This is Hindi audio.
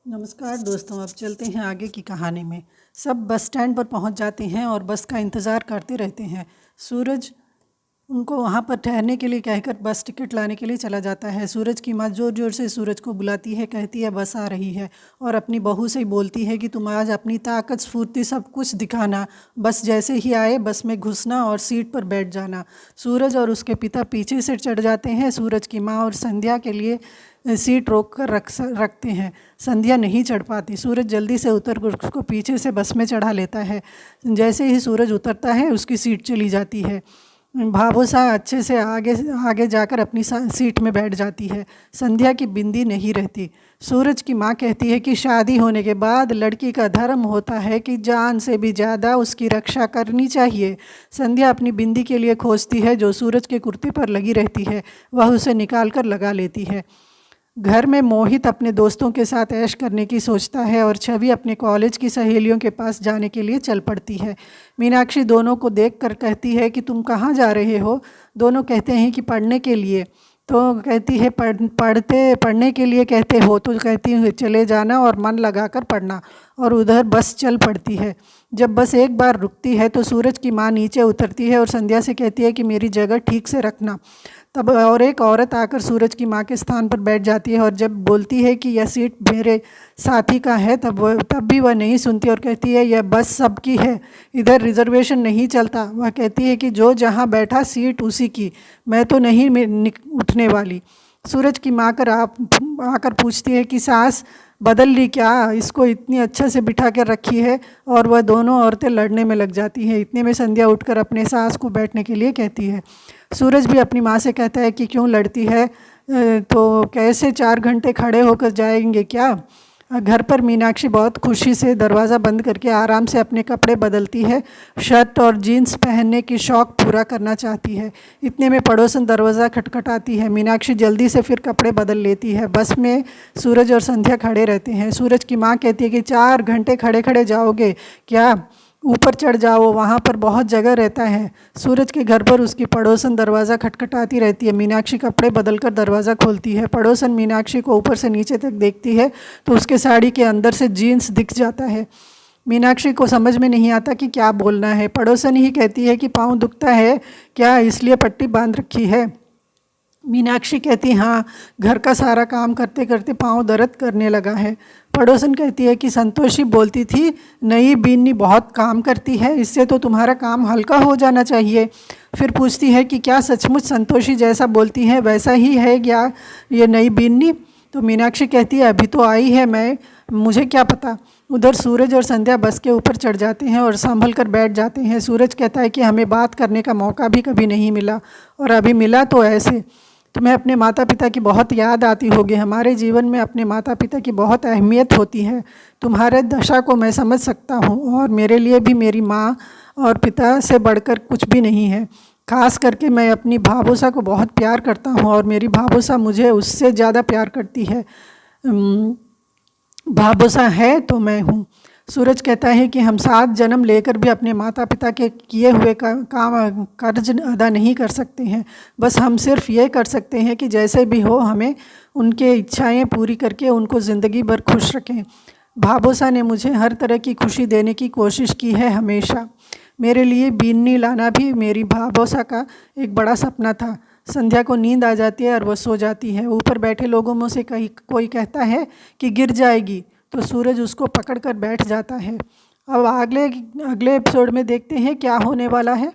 नमस्कार दोस्तों, अब चलते हैं आगे की कहानी में। सब बस स्टैंड पर पहुंच जाते हैं और बस का इंतज़ार करते रहते हैं। सूरज उनको वहां पर ठहरने के लिए कहकर बस टिकट लाने के लिए चला जाता है। सूरज की माँ ज़ोर ज़ोर से सूरज को बुलाती है, कहती है बस आ रही है, और अपनी बहू से बोलती है कि तुम आज अपनी ताकत स्फूर्ति सब कुछ दिखाना। बस जैसे ही आए बस में घुसना और सीट पर बैठ जाना। सूरज और उसके पिता पीछे से चढ़ जाते हैं। सूरज की माँ और संध्या के लिए सीट रोक कर रखते हैं। संध्या नहीं चढ़ पाती। सूरज जल्दी से उतर कर उसको पीछे से बस में चढ़ा लेता है। जैसे ही सूरज उतरता है उसकी सीट चली जाती है। भावोसा अच्छे से आगे जाकर अपनी सीट में बैठ जाती है। संध्या की बिंदी नहीं रहती। सूरज की माँ कहती है कि शादी होने के बाद लड़की का धर्म होता है कि जान से भी ज़्यादा उसकी रक्षा करनी चाहिए। संध्या अपनी बिंदी के लिए खोजती है जो सूरज के कुर्ते पर लगी रहती है। वह उसे निकाल कर लगा लेती है। घर में मोहित अपने दोस्तों के साथ ऐश करने की सोचता है और छवि अपने कॉलेज की सहेलियों के पास जाने के लिए चल पड़ती है। मीनाक्षी दोनों को देखकर कहती है कि तुम कहाँ जा रहे हो? दोनों कहते हैं कि पढ़ने के लिए। तो कहती है पढ़ने के लिए कहते हो तो कहती है चले जाना और मन लगाकर पढ़ना। और उधर बस चल पड़ती है। जब बस एक बार रुकती है तो सूरज की माँ नीचे उतरती है और संध्या से कहती है कि मेरी जगह ठीक से रखना। तब और एक औरत आकर सूरज की माँ के स्थान पर बैठ जाती है और जब बोलती है कि यह सीट मेरे साथी का है तब भी वह नहीं सुनती और कहती है यह बस सबकी है, इधर रिजर्वेशन नहीं चलता। वह कहती है कि जो जहाँ बैठा सीट उसी की, मैं तो नहीं उठने वाली। सूरज की माँ आकर पूछती है कि सास बदल ली क्या, इसको इतनी अच्छे से बिठा कर रखी है। और वह दोनों औरतें लड़ने में लग जाती हैं। इतने में संध्या उठकर अपने सास को बैठने के लिए कहती है। सूरज भी अपनी माँ से कहता है कि क्यों लड़ती है, तो कैसे 4 घंटे खड़े होकर जाएंगे क्या? घर पर मीनाक्षी बहुत खुशी से दरवाज़ा बंद करके आराम से अपने कपड़े बदलती है। शर्ट और जीन्स पहनने की शौक़ पूरा करना चाहती है। इतने में पड़ोसन दरवाज़ा खटखटाती है। मीनाक्षी जल्दी से फिर कपड़े बदल लेती है। बस में सूरज और संध्या खड़े रहते हैं। सूरज की माँ कहती है कि 4 घंटे खड़े खड़े जाओगे क्या? ऊपर चढ़ जाओ, वहाँ पर बहुत जगह रहता है। सूरज के घर पर उसकी पड़ोसन दरवाज़ा खटखटाती रहती है। मीनाक्षी कपड़े बदलकर दरवाज़ा खोलती है। पड़ोसन मीनाक्षी को ऊपर से नीचे तक देखती है तो उसके साड़ी के अंदर से जीन्स दिख जाता है। मीनाक्षी को समझ में नहीं आता कि क्या बोलना है। पड़ोसन ही कहती है कि पाँव दुखता है क्या, इसलिए पट्टी बांध रखी है? मीनाक्षी कहती हाँ, घर का सारा काम करते करते पाँव दर्द करने लगा है। पड़ोसन कहती है कि संतोषी बोलती थी नई बीनी बहुत काम करती है, इससे तो तुम्हारा काम हल्का हो जाना चाहिए। फिर पूछती है कि क्या सचमुच संतोषी जैसा बोलती है वैसा ही है क्या ये नई बीनी? तो मीनाक्षी कहती है अभी तो आई है, मुझे क्या पता। उधर सूरज और संध्या बस के ऊपर चढ़ जाते हैं और संभल कर बैठ जाते हैं। सूरज कहता है कि हमें बात करने का मौका भी कभी नहीं मिला, और अभी मिला तो ऐसे। तुम्हें अपने माता पिता की बहुत याद आती होगी। हमारे जीवन में अपने माता पिता की बहुत अहमियत होती है। तुम्हारे दशा को मैं समझ सकता हूँ, और मेरे लिए भी मेरी माँ और पिता से बढ़कर कुछ भी नहीं है। खास करके मैं अपनी भावोसा को बहुत प्यार करता हूँ और मेरी भावोसा मुझे उससे ज़्यादा प्यार करती है। भावोसा है तो मैं हूँ। सूरज कहता है कि हम 7 जन्म लेकर भी अपने माता पिता के किए हुए काम कर्ज अदा नहीं कर सकते हैं। बस हम सिर्फ ये कर सकते हैं कि जैसे भी हो हमें उनके इच्छाएं पूरी करके उनको ज़िंदगी भर खुश रखें। भावोसा ने मुझे हर तरह की खुशी देने की कोशिश की है हमेशा। मेरे लिए बीनी लाना भी मेरी भावोसा का एक बड़ा सपना था। संध्या को नींद आ जाती है और वह सो जाती है। ऊपर बैठे लोगों में से कोई कहता है कि गिर जाएगी, तो सूरज उसको पकड़कर बैठ जाता है। अब अगले एपिसोड में देखते हैं क्या होने वाला है।